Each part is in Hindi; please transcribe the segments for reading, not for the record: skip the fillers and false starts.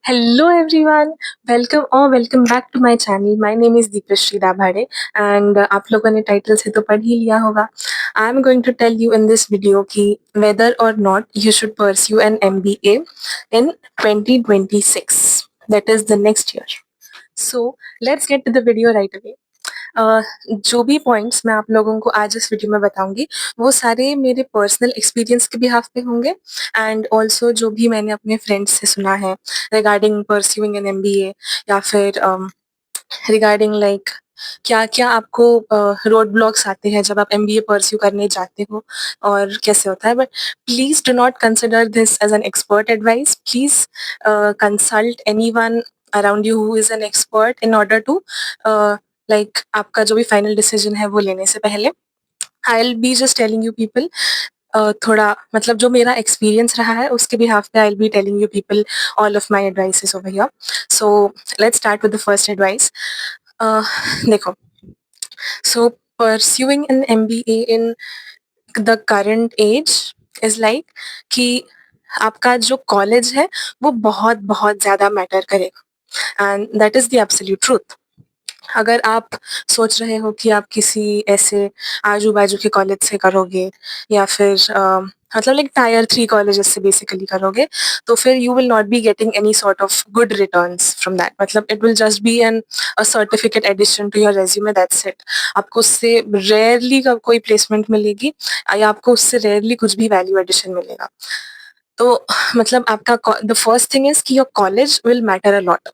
Hello everyone, welcome back to my channel. My name is Deepashri Dabhade and आप लोगों ने टाइटल से तो पढ़ ही लिया होगा. I am going to tell you in this video कि whether or not you should pursue an MBA in 2026. That is the next year. So let's get to the video right away. जो भी पॉइंट्स मैं आप लोगों को आज इस वीडियो में बताऊंगी वो सारे मेरे पर्सनल एक्सपीरियंस के बिहाफ पे होंगे एंड ऑल्सो जो भी मैंने अपने फ्रेंड्स से सुना है रिगार्डिंग परस्यूइंग एन एमबीए या फिर रिगार्डिंग लाइक क्या-क्या आपको रोड ब्लॉक्स आते हैं जब आप एमबीए परस्यू करने जाते हो और कैसे होता है. But please do not consider this as an expert advice. Please consult anyone around you who is an expert in order to like आपका जो भी फाइनल डिसीजन है वो लेने से पहले. आई will be just telling you people थोड़ा मतलब जो मेरा एक्सपीरियंस रहा है उसके बिहाफ पे I will be telling you people all of my advices over here. So let's start with the first advice. देखो, so pursuing an MBA in the current age is like कि आपका जो कॉलेज है वो बहुत बहुत ज़्यादा मैटर करेगा and that is the absolute truth. अगर आप सोच रहे हो कि आप किसी ऐसे आजू-बाजू के कॉलेज से करोगे या फिर मतलब लाइक टायर 3 कॉलेजेस से बेसिकली करोगे, तो फिर you will not be getting any sort of good returns from that. मतलब it will just be a certificate addition to your resume, that's it. आपको उससे रेयरली कोई प्लेसमेंट मिलेगी या आपको उससे रेयरली कुछ भी वैल्यू एडिशन मिलेगा. तो मतलब आपका द फर्स्ट थिंग इज़ कि your college will matter a lot.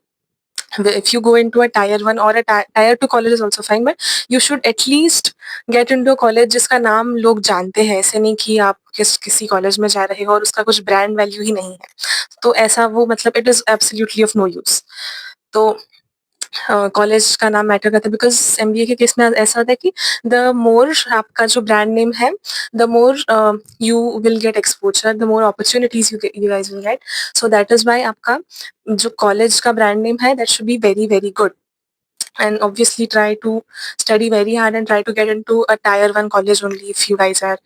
If you go into a tier 1 or a tier 2 college is also fine, but you should at least get into a college जिसका नाम लोग जानते हैं. ऐसे नहीं कि आप किसी कॉलेज में जा रहे हो और उसका कुछ ब्रांड वैल्यू ही नहीं है, तो ऐसा वो मतलब it is absolutely of no use. तो कॉलेज का नाम मैटर करता है बिकॉज़ एमबीए के केस में ऐसा होता है कि द मोर आपका जो ब्रांड नेम है, the more you will gate exposure, the more opportunities you guys will get. So that is why आपका जो कॉलेज का ब्रांड नेम है that should be very, very good. And obviously try to study very hard and try to get into a tier 1 college only if you guys are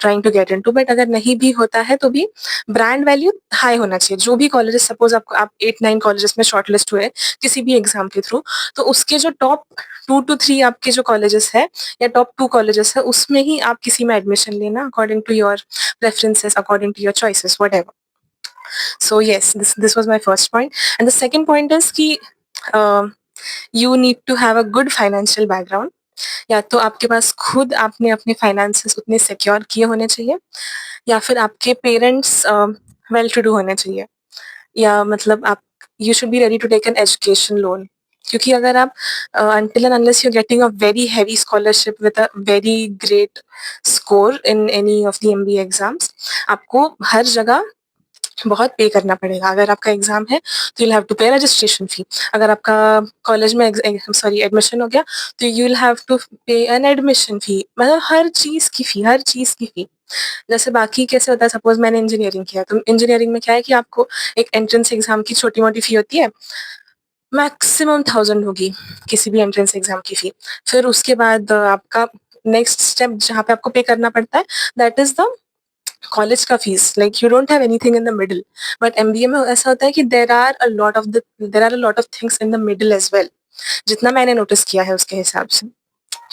trying to get into. But अगर नहीं भी होता है तो भी ब्रांड वैल्यू हाई होना चाहिए. जो भी कॉलेजेस सपोज आप 8-9 कॉलेजेस में शॉर्टलिस्ट हुए किसी भी एग्जाम के थ्रू, तो उसके जो टॉप 2 to 3 आपके जो कॉलेजेस है या टॉप 2 कॉलेजेस है उसमें ही आप किसी में एडमिशन लेना according to your preferences, according to your choices, whatever. So yes, this was my first point. And the second point is कि you need to have a good financial background. या तो आपके पास खुद आपने अपने फाइनेंसेस उतने सिक्योर किए होने चाहिए या फिर आपके पेरेंट्स वेल टू डू होने चाहिए या मतलब आप you should be ready to take an education loan. क्योंकि अगर आप until and unless you're getting a very heavy scholarship with a very great score in any of the MBA exams, आपको हर जगह बहुत पे करना पड़ेगा. अगर आपका एग्ज़ाम है तो यू विल हैव टू पे रजिस्ट्रेशन फी. अगर आपका कॉलेज में एडमिशन हो गया तो यू विल हैव टू पे एन एडमिशन फी. मतलब हर चीज़ की फ़ी, हर चीज़ की फ़ी. जैसे बाकी कैसे होता है, सपोज़ मैंने इंजीनियरिंग किया तो इंजीनियरिंग में क्या है कि आपको एक एंट्रेंस एग्ज़ाम की छोटी-मोटी फ़ी होती है. मैक्सिमम 1000 होगी किसी भी एंट्रेंस एग्ज़ाम की फ़ी. फिर उसके बाद आपका नेक्स्ट स्टेप जहाँ पे आपको पे करना पड़ता है दैट इज़ द कॉलेज का fees. Like you don't have anything in the middle. But MBA में ऐसा होता है कि there are a lot of things in the middle as well. जितना मैंने नोटिस किया है उसके हिसाब से.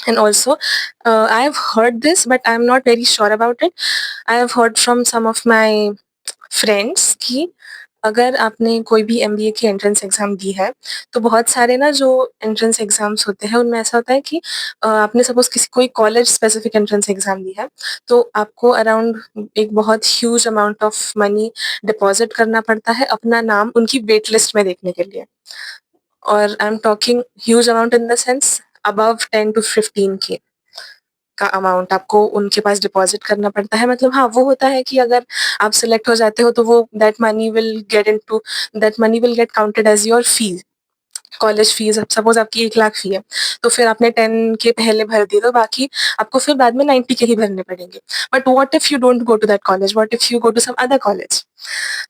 And also I have heard this but I am not very sure about it. I have heard from some of my friends कि अगर आपने कोई भी एमबीए की एंट्रेंस एग्ज़ाम दी है, तो बहुत सारे ना जो एंट्रेंस एग्ज़ाम्स होते हैं, उनमें ऐसा होता है कि आपने सपोज़ किसी कोई कॉलेज स्पेसिफिक एंट्रेंस एग्ज़ाम दी है, तो आपको अराउंड एक बहुत huge amount of money deposit करना पड़ता है अपना नाम उनकी वेट लिस्ट में देखने के लिए. और I am talking huge amount in the sense above 10 to 15 के का अमाउंट आपको उनके पास डिपॉज़िट करना पड़ता है. मतलब हाँ, वो होता है कि अगर आप सिलेक्ट हो जाते हो तो वो that money will get counted as your fee, college fees. Suppose आपकी 1 लाख फी है, तो फिर आपने 10 के पहले भर दिए तो बाकी आपको फिर बाद में 90 के ही भरने पड़ेंगे. But what if you don't go to that college? What if you go to some other college?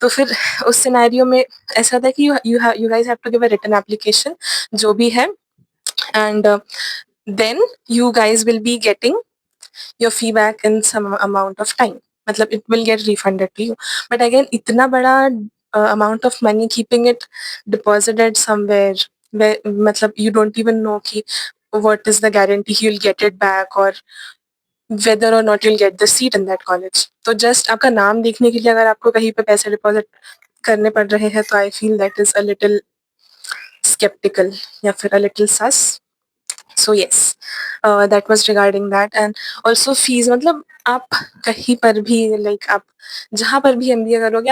तो फिर उस सिनेरियो में ऐसा होता है कि you guys have to give a written application जो भी है and then you guys will be getting your fee back in some amount of time. मतलब it will get refunded to you. But again इतना बड़ा amount of money, keeping it deposited somewhere where मतलब you don't even know कि what is the guarantee you'll get it back or whether or not you'll get the seat in that college. तो just आपका नाम देखने के लिए अगर आपको कहीं पे पैसे डिपॉजिट करने पड़ रहे हैं तो I feel that is a little skeptical या फिर a little sus. So yes, that was regarding that. And also fees, मतलब आप कहीं पर भी like आप जहाँ पर भी MBA करोगे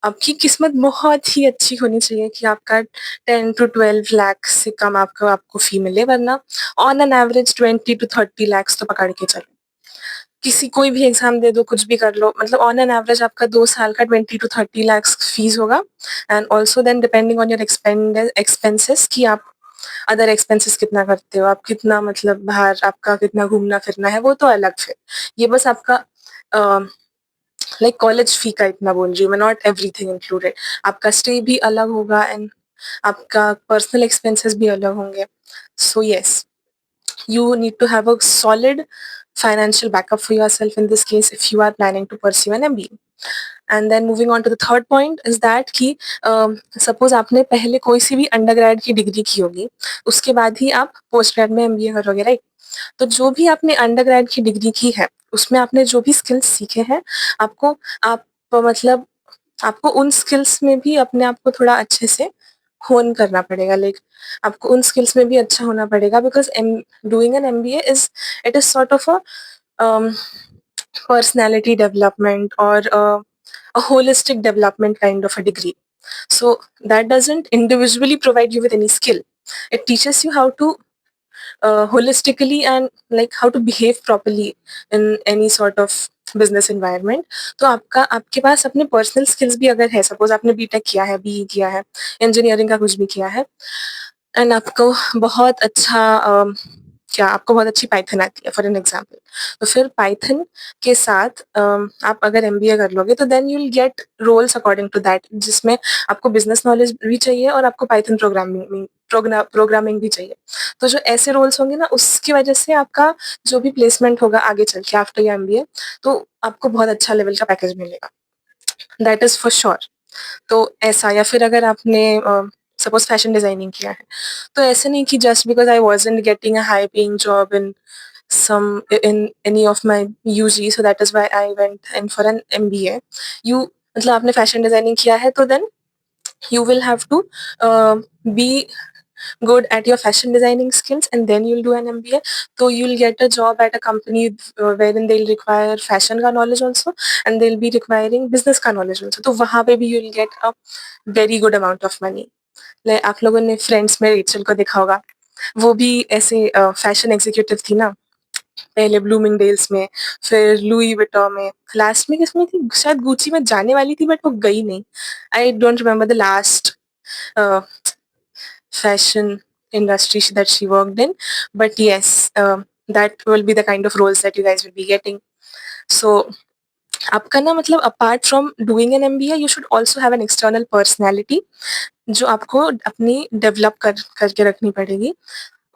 आपकी किस्मत बहुत ही अच्छी होनी चाहिए कि आपका 10 to 12 लाख से कम आपको फी मिले, वरना on an average 20 to 30 lakhs तो पकड़ के चलो। किसी कोई भी एग्जाम दे दो, कुछ भी कर लो, मतलब ऑन एन एवरेज आपका 2 साल का 20 to 30 lakhs फीस होगा। And also then depending on your expenses कि आप अदर एक्सपेंसेस कितना करते हो, आप कितना मतलब बाहर आपका कितना घूमना फिरना है, वो तो अलग फिर। ये बस आपका लाइक कॉलेज फी का इतना बोल रही हूँ मैं, नॉट एवरीथिंग इंक्लूडेड। आपका स्टे भी अलग होगा एंड आपका पर्सनल एक्सपेंसेस भी अलग होंगे। So yes, you need to have a solid financial backup for yourself in this case if you are planning to pursue an MBA. And then moving on to the third point is that कि suppose आपने पहले कोई सी भी अंडरग्रेड की डिग्री की होगी, उसके बाद ही आप पोस्ट ग्रेड में MBA करोगे, राइट? तो जो भी आपने अंडरग्रेड की डिग्री की है, उसमें आपने जो भी स्किल्स सीखे हैं, आपको आप मतलब आपको उन स्किल्स में भी अपने आप को थोड़ा अच्छे से होन करना पड़ेगा। लाइक आपको उन स्किल्स में भी अच्छा होना पड़ेगा because doing an MBA it is sort of a personality development और a holistic development kind of a degree. So that doesn't individually provide you with any skill. It teaches you how to holistically and like how to behave properly in any sort of business environment. तो आपके पास अपने पर्सनल स्किल्स भी अगर है, सपोज आपने बीटेक किया है, बीई किया है, इंजीनियरिंग का कुछ भी किया है एंड आपको बहुत अच्छा आपको बहुत अच्छी पाइथन आती है फॉर एन एग्जांपल, तो फिर पाइथन के साथ आप अगर एमबीए कर लोगे तो then you will get roles according to that, जिसमें आपको बिजनेस नॉलेज भी चाहिए और आपको पाइथन प्रोग्रामिंग भी चाहिए। तो जो ऐसे रोल्स होंगे ना, उसकी वजह से आपका जो भी प्लेसमेंट होगा आगे चल के आफ्टर योर एमबीए, तो आपको बहुत अच्छा लेवल का पैकेज मिलेगा, दैट इज फॉर श्योर। तो ऐसा, या फिर अगर आपने सपोज फैशन डिजाइनिंग किया है, तो ऐसे नहीं कि just because I wasn't getting a high paying job in any of my UG, so that is why I went in for an MBA. You मतलब आपने फैशन डिजाइनिंग किया है, तो then you will have to be good at your fashion designing skills and then you'll do an MBA. So you'll get a job at a company wherein they'll require fashion का knowledge also and they'll be requiring business का knowledge also. तो वहाँ पे भी you'll get a very good amount of money. like आप लोगों ने फ्रेंड्स में रेचल को देखा होगा, वो भी ऐसे फैशन एग्जीक्यूटिव थी ना, पहले ब्लूमिंगडेल्स में, फिर लुई विटॉ में, लास्ट में किसमें थी, शायद गुची में जाने वाली थी बट वो गई नहीं। I don't remember the last fashion industry that she worked in, but yes, that will be the kind of roles that you guys will be getting. So आपका ना मतलब apart from doing an MBA you should also have an external personality जो आपको अपनी डेवलप करके रखनी पड़ेगी।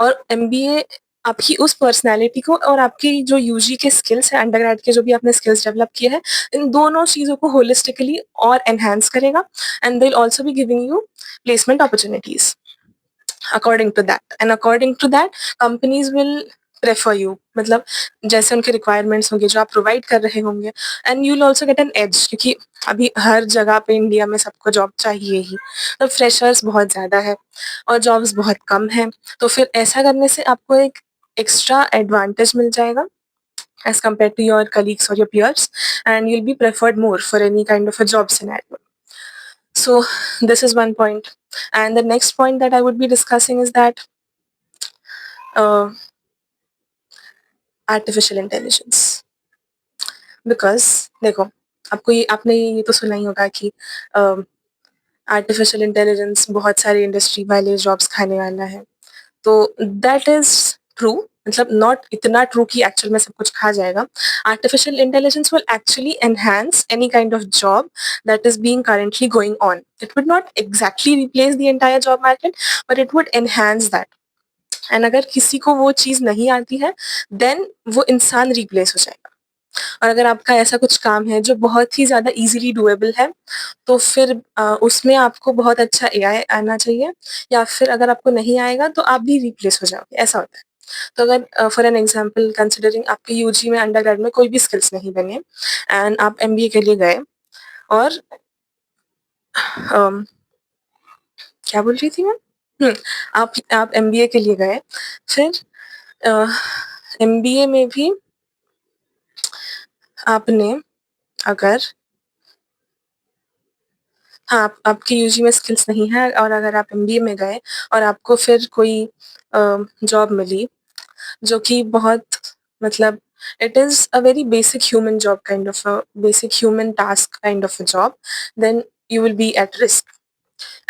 और एमबीए आपकी उस पर्सनैलिटी को और आपकी जो यूजी के स्किल्स है, अंडरग्रेड के जो भी आपने स्किल्स डेवलप किए हैं, इन दोनों चीज़ों को होलिस्टिकली और एनहांस करेगा and they will also be giving you placement opportunities according to that, and according to that companies will prefer you, मतलब जैसे उनके रिक्वायरमेंट्स होंगे जो आप प्रोवाइड कर रहे होंगे, and you will also get an edge, क्योंकि अभी हर जगह पे इंडिया में सबको जॉब चाहिए ही, तो फ्रेशर्स बहुत ज़्यादा है और जॉब्स बहुत कम है, तो फिर ऐसा करने से आपको एक एक्स्ट्रा एडवांटेज मिल जाएगा as compared to your colleagues or your peers, and you'll be preferred more for any kind of a job scenario. So this is one point. And the next point that I would be discussing is that artificial intelligence. Because देखो, आपने ये तो सुना ही होगा कि आर्टिफिशियल इंटेलिजेंस बहुत सारी इंडस्ट्री वाले जॉब्स खाने वाला है, तो दैट इज ट्रू, मतलब नॉट इतना ट्रू कि एक्चुअल में सब कुछ खा जाएगा। Artificial intelligence will actually enhance any kind of job that is being currently going on. It would not exactly replace the entire job market, but it would enhance that. And अगर किसी को वो चीज़ नहीं आती है, देन वो इंसान रिप्लेस हो जाएगा। और अगर आपका ऐसा कुछ काम है जो बहुत ही ज़्यादा ईज़िली डूएबल है, तो फिर उसमें आपको बहुत अच्छा एआई आना चाहिए, या फिर अगर आपको नहीं आएगा तो आप भी रिप्लेस हो जाओगे, ऐसा होता है। तो अगर फॉर एन एग्ज़ाम्पल कंसिडरिंग आपके यूजी में अंडरग्रेड में कोई भी स्किल्स नहीं बने एंड आप एमबीए के लिए गए और अम, क्या बोल रही थी मैं? हुँ, आप एमबीए के लिए गए, फिर अ, एमबीए में भी आपने अगर हाँ, आपकी यूजी में स्किल्स नहीं है और अगर आप एमबीए में गए और आपको फिर कोई जॉब मिली, जो कि बहुत मतलब it is a very basic human job kind of a basic human task kind of a job, then you will be at risk.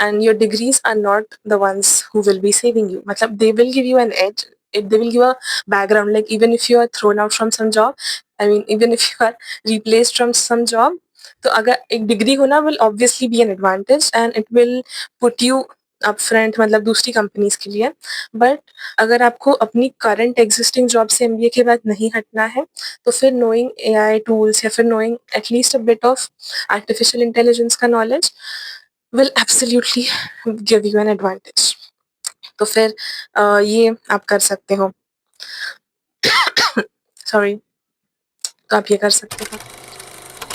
And your degrees are not the ones who will be saving you. Matlab, they will give you an edge. They will give a background. Like even if you are thrown out from some job, I mean, even if you are replaced from some job, तो अगर एक डिग्री होना will obviously be an advantage and it will put you up front मतलब दूसरी कंपनीज के लिए. बट अगर आपको अपनी करंट एग्जिस्टिंग जॉब से एमबीए के बाद नहीं हटना है, तो फिर नोइंग एआई टूल्स या फिर knowing at least a bit of artificial intelligence का knowledge will absolutely give you an advantage. तो फिर ये आप कर सकते हो. सॉरी. तो आप ये कर सकते हो.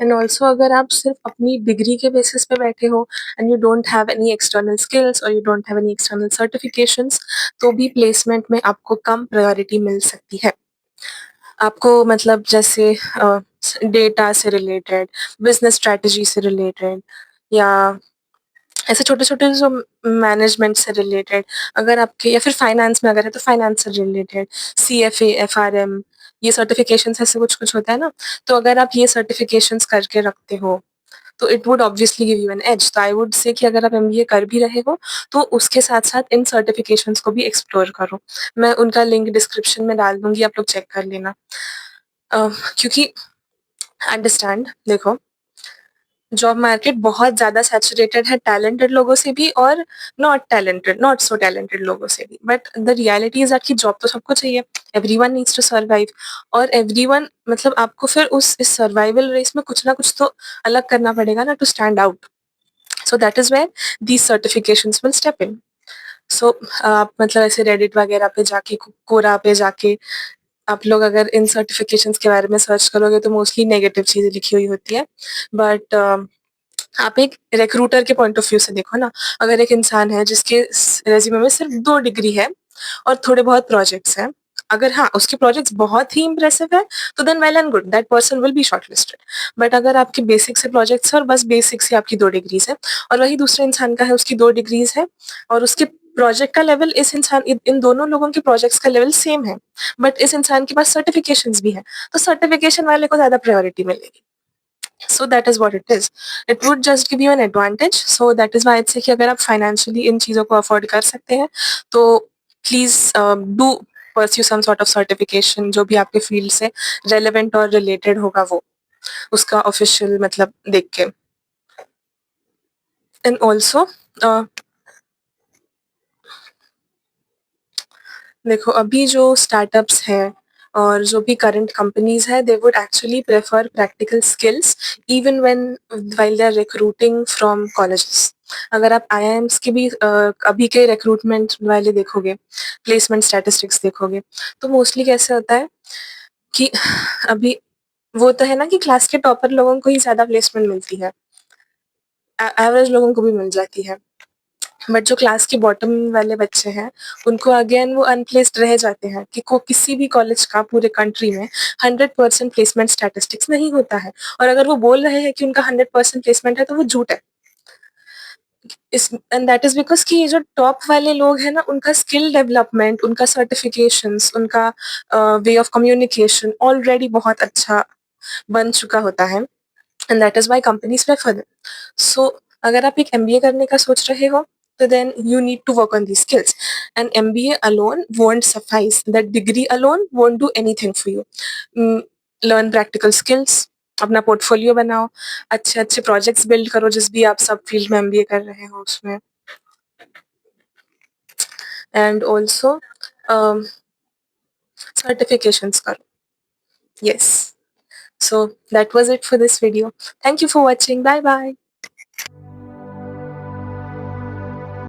एंड ऑल्सो अगर आप सिर्फ अपनी डिग्री के बेसिस पे बैठे हो and you don't have any external skills और you don't have any external certifications, तो भी प्लेसमेंट में आपको कम प्रायोरिटी मिल सकती है. आपको मतलब जैसे डेटा से रिलेटेड, बिजनेस स्ट्रेटजी से रिलेटेड, या ऐसे छोटे-छोटे जो मैनेजमेंट से रिलेटेड, अगर आपके या फिर फाइनेंस में अगर है तो फाइनेंस से रिलेटेड, सीएफए, एफआरएम, ये सर्टिफिकेशंस ऐसे कुछ-कुछ होता है ना, तो अगर आप ये सर्टिफिकेशंस करके रखते हो, तो it would obviously give you an edge. तो आई वुड से कि अगर आप एमबीए कर भी रहे हो, तो उसके साथ-साथ इन सर्टिफिकेशंस को भी एक्सप्लोर करो. मैं उनका लिंक डिस्क्रिप्शन में डाल दूँगी, आप लोग चेक कर लेना. क्योंकि अंडरस्टैंड देखो, जॉब मार्केट बहुत ज़्यादा सैचुरेटेड है टैलेंटेड लोगों से भी और नॉट सो टैलेंटेड लोगों से भी. But the reality is that कि जॉब तो सबको चाहिए. एवरीवन नीड्स टू सर्वाइव और एवरीवन मतलब आपको फिर उस इस सर्वाइवल रेस में कुछ ना कुछ तो अलग करना पड़ेगा ना to stand out. So that is where these certifications will step in. So आप मतलब ऐसे रेडिट वगैरह पे जाके, कोरा पे जाके आप लोग अगर इन सर्टिफिकेशंस के बारे में सर्च करोगे तो मोस्टली नेगेटिव चीज़ें लिखी हुई होती है. बट आप एक रिक्रूटर के पॉइंट ऑफ व्यू से देखो ना, अगर एक इंसान है जिसके रेज्यूमे में सिर्फ 2 डिग्री है और थोड़े बहुत प्रोजेक्ट्स हैं, अगर हाँ, उसके प्रोजेक्ट्स बहुत ही इम्प्रेसिव है, तो then well and good, that person will be shortlisted. But अगर आपके बेसिक से प्रोजेक्ट्स हैं और बस बेसिक से आपकी 2 डिग्रीज़ हैं और वही दूसरे इंसान का है, उसकी 2 डिग्रीज़ है और उसके प्रोजेक्ट का लेवल इस इंसान इन दोनों लोगों के प्रोजेक्ट्स का लेवल सेम है, बट इस इंसान के पास सर्टिफिकेशंस भी हैं, तो सर्टिफिकेशन वाले को ज़्यादा प्रायोरिटी मिलेगी. So that is what it is. It would just give you an advantage. So that is why I'd say कि अगर आप financially इन चीज़ों को afford कर सकते हैं, तो please do pursue some sort of certification जो भी आपके field से relevant और related होगा वो, उसका official मतलब देख के. And also देखो अभी जो स्टार्टअप्स हैं और जो भी करंट कंपनीज़ हैं, they would actually prefer practical skills even when while they are recruiting from colleges. अगर आप आईआईएम्स की भी अभी के रिक्रूटमेंट वाले देखोगे, प्लेसमेंट स्टैटिस्टिक्स देखोगे, तो मोस्टली कैसे होता है कि अभी वो तो है ना कि क्लास के टॉपर लोगों को ही ज़्यादा प्लेसमेंट मिलती है. एवरेज लोगों को भी मिल जाती है. बट जो क्लास के बॉटम वाले बच्चे हैं, उनको अगेन वो अनप्लेस्ड रह जाते हैं कि को किसी भी कॉलेज का पूरे कंट्री में 100% प्लेसमेंट स्टैटिस्टिक्स नहीं होता है. और अगर वो बोल रहे हैं कि उनका 100% प्लेसमेंट है, तो वो झूठ है. इस एंड दैट इज़ बिकॉज़ कि ये जो टॉप वाले लोग हैं ना, उनका स्किल डेवलपमेंट, उनका सर्टिफिकेशंस, उनका वे ऑफ कम्युनिकेशन ऑलरेडी बहुत अच्छा बन चुका होता है. And that is why companies prefer them. So अगर आप एक एमबीए करने का सोच रहे हो, तो then you need to work on these skills. An MBA alone won't suffice. That degree alone won't do anything for you. Mm, learn practical skills, अपना पोर्टफोलियो बनाओ, अच्छे-अच्छे प्रोजेक्ट्स बिल्ड करो जिस भी आप सब फील्ड में एमबीए कर रहे हो उसमें. एंड ऑल्सो सर्टिफिकेशंस करो. Yes. So that was it for this video. Thank you for watching. Bye bye.